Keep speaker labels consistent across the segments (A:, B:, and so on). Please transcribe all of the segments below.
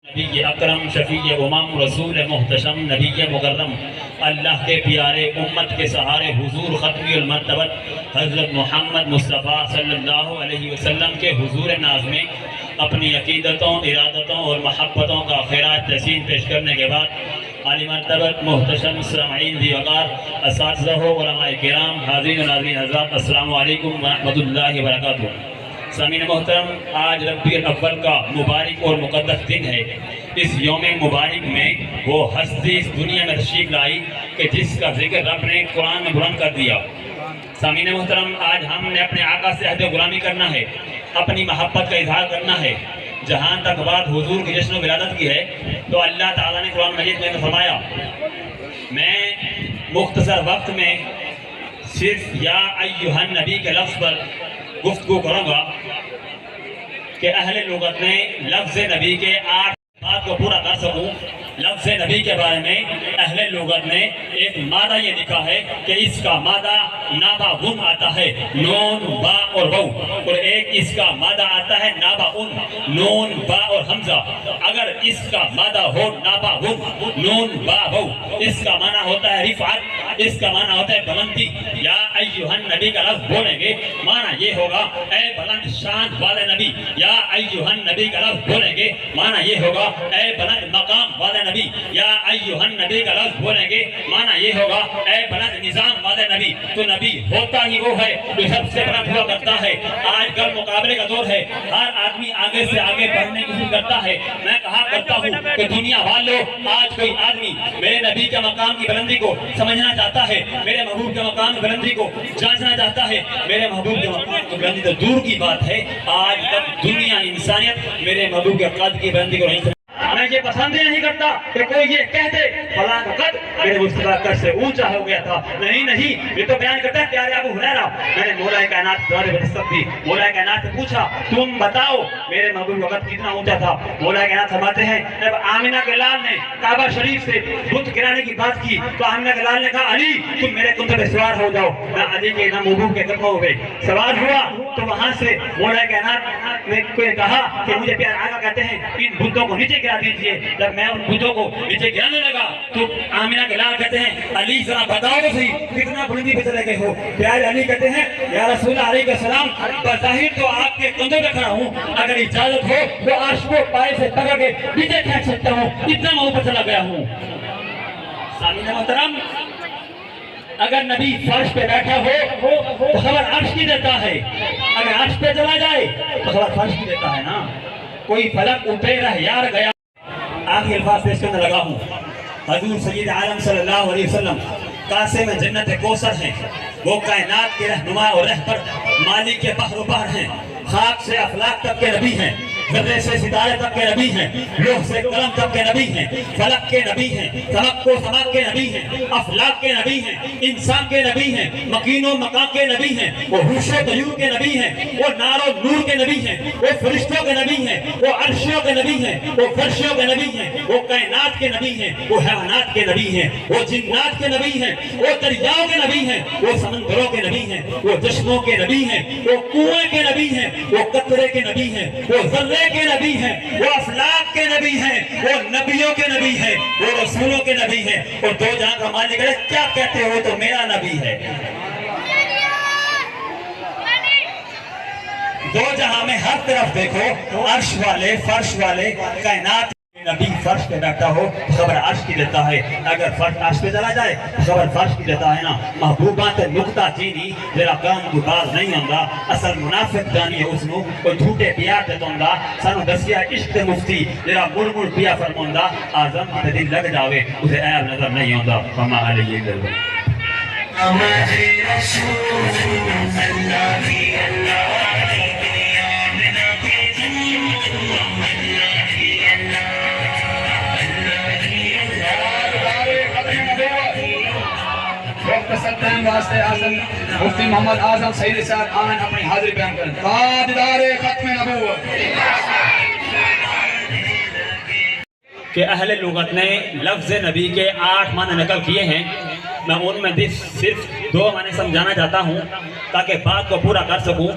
A: نبی اکرم شفیع امم رسول محتشم نبی مکرم اللہ کے پیارے امت کے سہارے حضور ختمی المرتبت حضرت محمد مصطفیٰ صلی اللہ علیہ وسلم کے حضور ناز میں اپنی عقیدتوں، ارادتوں اور محبتوں کا خراج تحسین پیش کرنے کے بعد عالی مرتبت محتشم سامعین ذی وقار اساتذہ و علماء کرام، حاضرین و ناظرین حضرات، السلام علیکم ورحمۃ اللہ وبرکاتہ۔ سامعین محترم، آج ربیع الاول کا مبارک اور مقدس دن ہے۔ اس یوم مبارک میں وہ ہستی اس دنیا میں تشریف لائی کہ جس کا ذکر رب نے قرآن میں بلند کر دیا۔ سامعین محترم، آج ہم نے اپنے آقا سے عہد غلامی کرنا ہے، اپنی محبت کا اظہار کرنا ہے۔ جہاں تک بات حضور کی جشن و ولادت کی ہے تو اللہ تعالیٰ نے قرآن مجید میں فرمایا، میں مختصر وقت میں صرف یا ایھا النبی کے لفظ پر گفتگو کروں گا کہ اہل لغت نے لفظ نبی کے 8 بات کو پورا کر سکوں۔ لفظ نبی کے بارے میں اہل لغت نے ایک مادہ یہ لکھا ہے کہ اس کا مادہ نابا غن آتا ہے، نون با اور واو، اور ایک اس کا مادہ آتا ہے نابا ان، نون با اور حمزہ۔ اگر اس کا مادہ ہو نابا غن نون با واو، اس کا معنی ہوتا ہے رفعت، اس کا معنی ہوتا ہے بلندی۔ یا ایھا النبی کا لفظ بولیں گے معنی یہ ہوگا اے بلند شان والے نبی۔ یا ایھا النبی کا لفظ بولیں گے معنی یہ ہوگا اے بلند مقام والے نبی۔ یا ایھا النبی کا لفظ بولیں گے معنی یہ ہوگا اے بلند نظام والے نبی۔ تو نبی ہوتا ہی وہ ہے جو سب سے بلند ہوا کرتا ہے۔ آج کل مقابلے کا دور ہے، ہر آدمی آگے سے آگے بڑھنے کی کوشش کرتا ہے۔ میں کہا کرتا ہوں کہ دنیا والوں، آج کوئی آدمی میرے نبی کے مقام کی بلندی کو سمجھنا چاہتا ہے، میرے محبوب کے مقام کی بلندی کو جانچنا چاہتا ہے، میرے محبوب کے مقام کی بلندی تو دور کی بات ہے، آج تک دنیا انسانیت میرے محبوب کے قد کی بلندی کو نہیں۔ میں یہ پسند ہی نہیں کرتا کہ کوئی یہ کہتے فلاں کا قد میرے مصطفیٰ قد سے اونچا ہو گیا تھا۔ نہیں، یہ تو بیان کرتا ہے پیارے ابو ہریرہ۔ میں نے مولا کائنات دعائے بنسبت دی، مولا کائنات سے پوچھا تم بتاؤ میرے محبوب کا قد کتنا اونچا تھا؟ مولا کائنات فرماتے ہیں جب آمنہ کے لال نے کعبہ شریف سے بت گرانے کی بات کی تو آمنہ کے لال نے کہا علی تم میرے کنبے پہ سوار ہو جاؤ۔ میں علی کے نام محبوب کے قدموں پہ سوار ہوا تو وہاں سے مولا کائنات نے کہا کہ مجھے پیارے آقا کہتے ہیں ان بتوں کو نیچے گرا دیجئے۔ جب میں ان بتوں کو نیچے گرانے لگا تو آمنہ کے لال کہتے ہیں علی ذرا بتاؤ تو صحیح کتنا بلندی پہ چلے گئے ہو؟ پیارے علی کہتے ہیں یا رسول اللہ علیہ السلام بظاہر تو آپ کے کندھوں پہ کھڑا ہوں، اگر اجازت ہو تو عرش کو پائے سے پکڑ کے نیچے پھینک سکتا ہوں، اتنا میں اوپر چلا گیا ہوں۔ سامعین محترم، اگر نبی فرش پہ بیٹھا ہو تو خبر عرش کی دیتا ہے، اگر عرش پہ چلا جائے تو خبر فرش کی دیتا ہے نا۔ کوئی فلک اوپر رہ یار گیا۔ آخری الفاظ پیش کرنے لگا ہوں، حضور سید عالم صلی اللہ علیہ وسلم کاسے میں جنت کوثر ہیں، وہ کائنات کے رہنما اور رہبر، مالک کے بحر و بحر ہیں، خاک سے افلاک تک کے نبی ہیں، ذرے سے ستارے تک کے نبی ہیں، لوح سے قلم تک کے نبی ہیں، فلک کے نبی ہیں، سمک و سماک کے نبی ہیں، افلاک کے نبی ہیں، انسان کے نبی ہیں، مکین و مقام کے نبی ہیں، وہ ہوش و طیور کے نبی ہیں، وہ نار و نور کے نبی ہیں، وہ فرشتوں کے نبی ہیں، وہ عرشوں کے نبی ہیں، وہ فرشوں کے نبی ہیں، وہ کائنات کے نبی ہیں، وہ حیوانات کے نبی ہیں، وہ جنات کے نبی ہیں، وہ دریاؤں کے نبی ہیں، وہ سمندروں کے نبی ہیں، وہ چشموں کے نبی ہیں، وہ کنویں کے نبی ہیں، وہ قطرے کے نبی ہیں، وہ ذرے کے نبی ہیں، وہ افلاک کے نبی ہیں، وہ نبیوں کے نبی ہیں، وہ رسولوں کے نبی ہیں، اور دو جہاں کا مالک ہے کیا کہتے ہو تو میرا نبی ہے۔ دو جہاں میں ہر طرف دیکھو، عرش والے، فرش والے، کائنات نبی فرش پہ بیٹھا ہو خبر عرش کی دیتا ہے، اگر فرش عرش پہ چلا جائے خبر فرش کی دیتا ہے نا۔ محبوبات نقطہ چینی جرا کام کو باز نہیں ہوندا، اصل منافق جانی ہے اس نو کوئی جھوٹے پیار تے توندا، سانو دسیا عشق مفتی جرا مڑ مڑ پیا فرموندا، اعظم تے دل لگ جاوے اسے عیب نظر نہیں ہوندا۔ فما علیہ السلام
B: واسطے اعظم مفتی محمد اعظم سید صاحب آمن اپنی حاضری بیان کریں۔ تاجدار ختم نبوت
A: کہ اہل لغت نے لفظ نبی کے 8 معنی نقل کیے ہیں، میں ان میں صرف دو معنی سمجھانا چاہتا ہوں تاکہ بات کو پورا کر سکوں.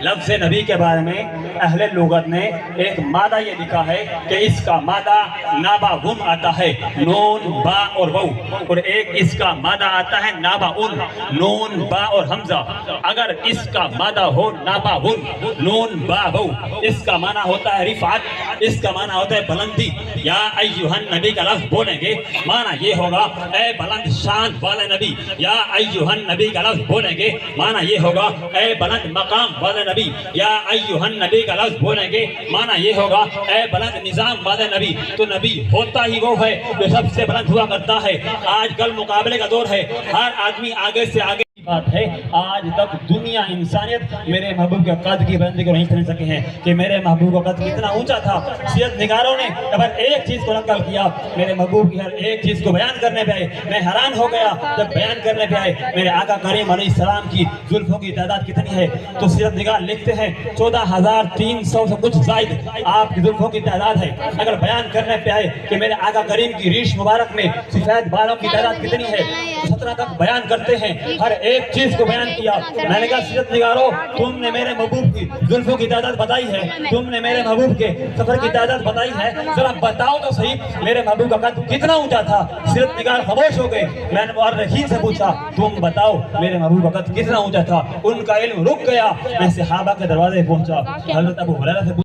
A: لفظ نبی کے بارے میں اہل لغت نے ایک مادہ یہ لکھا ہے کہ اس کا مادہ نابا غن آتا ہے، نون با اور وو، اور ایک اس کا مادہ آتا ہے نابا ان، نون با اور حمزہ. اگر اس کا مادہ ہو نابا غن نون با وو، اس کا معنی ہوتا ہے رفعت، اس کا معنی ہوتا ہے بلندی. یا ایھا النبی کا لفظ بولیں گے معنی یہ ہوگا اے بلند شان والے نبی. یا ایھا النبی کا لفظ بولیں گے معنی یہ ہوگا اے بلند مقام والے نبی. یا ایھا النبی کا لفظ بولیں گے معنی یہ ہوگا اے بلند نظام والے نبی. تو نبی ہوتا ہی وہ ہے جو سب سے بلند ہوا کرتا ہے. آج کل مقابلے کا دور ہے، ہر آدمی آگے سے آگے بات ہے. آج تک دنیا انسانیت میرے محبوب کے قد کی بلندی کو نہیں سمجھ سکے ہیں کہ میرے محبوب کا قد کتنا اونچا تھا. سیرت نگاروں نے اگر ایک چیز کو نقل کیا، میرے محبوب کی ہر ایک چیز کو بیان کرنے پہ آئے. میں حیران ہو گیا جب بیان کرنے پہ آئے میرے آقا کریم علیہ السلام کی زلفوں کی تعداد کتنی ہے. تو سیرت نگار لکھتے ہیں 14,300 سے کچھ زائد آپ کی زلفوں کی تعداد ہے. اگر بیان کرنے پہ آئے کہ میرے آقا کریم کی ریش مبارک میں سفید بالوں کی تعداد کتنی ہے تو 17 تک بیان کرتے ہیں. ہر ایک چیز کو بیان کیا. میں نے کہا سیرت نگارو تم نے میرے محبوب کی زلفوں کی تعداد بتائی ہے، تم نے میرے محبوب کے سفر کی تعداد بتائی ہے، ذرا بتاؤ تو صحیح میرے محبوب کا قد کتنا اونچا تھا. سیرت نگار خاموش ہو گئے. میں نے مورخین سے پوچھا تم بتاؤ میرے محبوب کا قد کتنا اونچا تھا. ان کا علم رک گیا. میں صحابہ کے دروازے پہنچا. حضرت ابو ہریرہ سے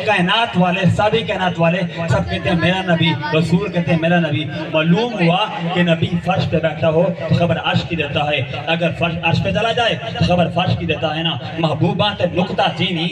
A: کائنات والے سبھی کائنات والے سب کہتے ہیں میرا نبی، رسول کہتے ہیں میرا نبی. معلوم ہوا کہ نبی فرش پہ بیٹھا ہو تو خبر عرش کی دیتا ہے، اگر فرش عرش پہ چلا جائے تو خبر فرش کی دیتا ہے نا. محبوبات نقطہ چینی